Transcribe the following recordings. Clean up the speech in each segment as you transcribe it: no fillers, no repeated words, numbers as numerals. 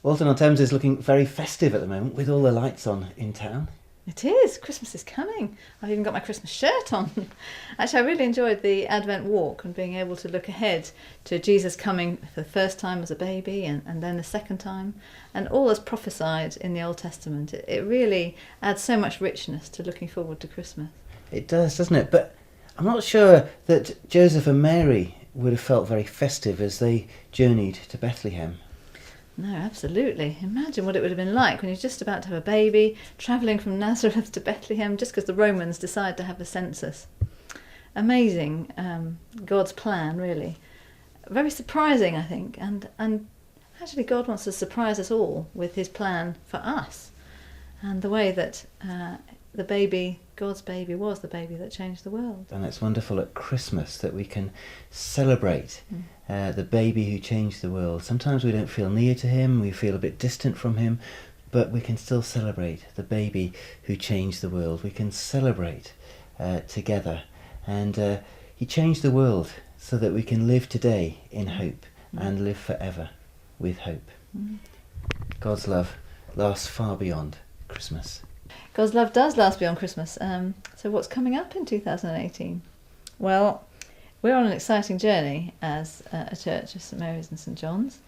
Walton-on-Thames is looking very festive at the moment with all the lights on in town. It is. Christmas is coming. I've even got my Christmas shirt on. Actually, I really enjoyed the Advent walk and being able to look ahead to Jesus coming for the first time as a baby and then the second time, and all as prophesied in the Old Testament. It really adds so much richness to looking forward to Christmas. It does, doesn't it? But I'm not sure that Joseph and Mary would have felt very festive as they journeyed to Bethlehem. No, absolutely. Imagine what it would have been like when you're just about to have a baby, travelling from Nazareth to Bethlehem just because the Romans decide to have a census. Amazing, God's plan, really. Very surprising, I think, and actually God wants to surprise us all with his plan for us, and the way that the baby, God's baby, was the baby that changed the world. And it's wonderful at Christmas that we can celebrate the baby who changed the world. Sometimes we don't feel near to him, we feel a bit distant from him, but we can still celebrate the baby who changed the world. We can celebrate together. And he changed the world so that we can live today in hope and live forever with hope. God's love lasts far beyond Christmas. God's love does last beyond Christmas. So what's coming up in 2018? Well, we're on an exciting journey as a church of St Mary's and St John's.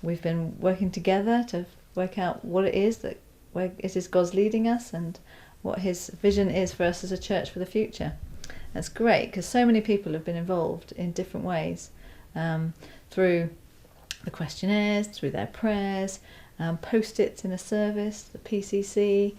We've been working together to work out what it is that where it is God's leading us and what his vision is for us as a church for the future. That's great because so many people have been involved in different ways through the questionnaires, through their prayers, post-its in a service, the PCC,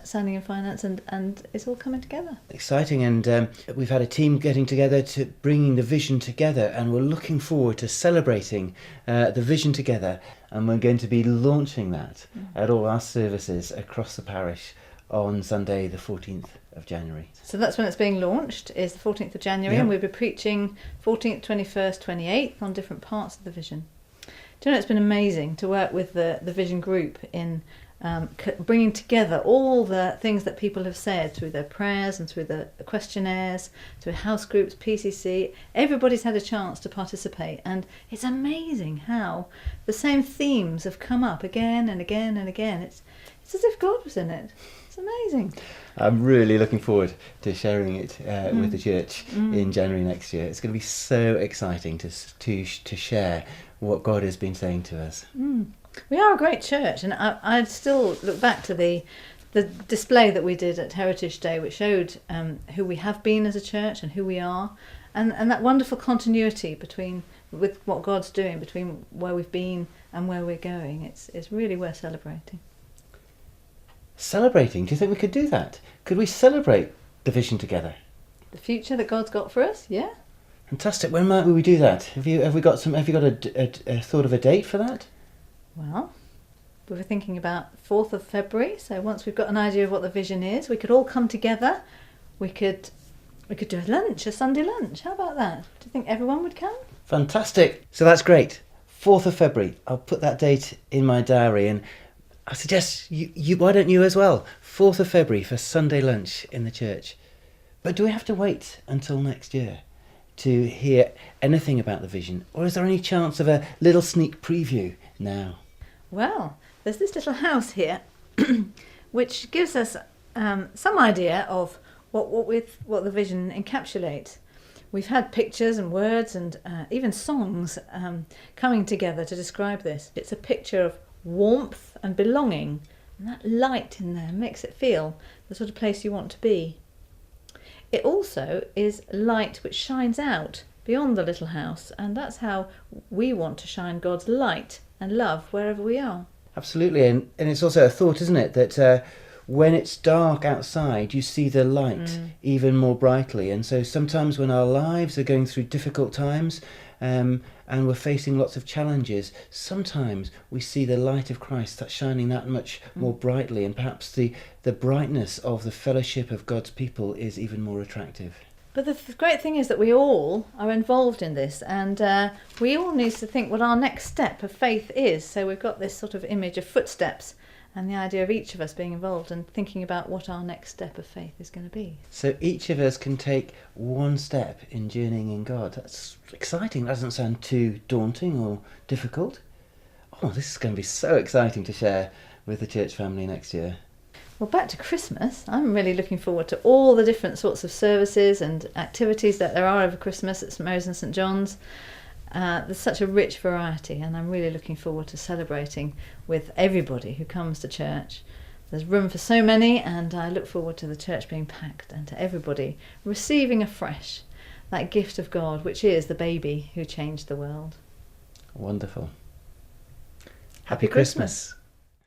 sounding in finance, and it's all coming together. Exciting, and we've had a team getting together to bringing the vision together, and we're looking forward to celebrating the vision together, and we're going to be launching that at all our services across the parish on Sunday the 14th of January. So that's when it's being launched, is the 14th of January, and we'll be preaching 14th, 21st, 28th on different parts of the vision. Do you know, it's been amazing to work with the vision group in bringing together all the things that people have said through their prayers and through the questionnaires, through house groups, PCC. Everybody's had a chance to participate, and it's amazing how the same themes have come up again and again and again. It's as if God was in it. It's amazing. I'm really looking forward to sharing it with the church in January next year. It's going to be so exciting to share what God has been saying to us. We are a great church, and I still look back to the display that we did at Heritage Day, which showed who we have been as a church and who we are, and that wonderful continuity with what God's doing between where we've been and where we're going. It's really worth celebrating. Celebrating? Do you think we could do that? Could we celebrate the vision together? The future that God's got for us, yeah. Fantastic. When might we do that? Have you got a thought of a date for that? Well, we were thinking about 4th of February, so once we've got an idea of what the vision is, we could all come together. We could do a Sunday lunch. How about that? Do you think everyone would come? Fantastic. So that's great. 4th of February. I'll put that date in my diary, and I suggest you why don't you as well? 4th of February for Sunday lunch in the church. But do we have to wait until next year to hear anything about the vision? Or is there any chance of a little sneak preview now? Well, there's this little house here which gives us some idea of what the vision encapsulates. We've had pictures and words and even songs coming together to describe this. It's a picture of warmth and belonging, and that light in there makes it feel the sort of place you want to be. It also is light which shines out beyond the little house, and that's how we want to shine God's light and love wherever we are. Absolutely, and it's also a thought, isn't it, that when it's dark outside you see the light even more brightly, and so sometimes when our lives are going through difficult times and we're facing lots of challenges, sometimes we see the light of Christ that's shining that much more brightly, and perhaps the brightness of the fellowship of God's people is even more attractive. But the great thing is that we all are involved in this, and we all need to think what our next step of faith is. So we've got this sort of image of footsteps and the idea of each of us being involved and thinking about what our next step of faith is going to be. So each of us can take one step in journeying in God. That's exciting. That doesn't sound too daunting or difficult. Oh, this is going to be so exciting to share with the church family next year. Well, back to Christmas, I'm really looking forward to all the different sorts of services and activities that there are over Christmas at St Mary's and St John's. There's such a rich variety, and I'm really looking forward to celebrating with everybody who comes to church. There's room for so many, and I look forward to the church being packed and to everybody receiving afresh that gift of God, which is the baby who changed the world. Wonderful. Happy Christmas.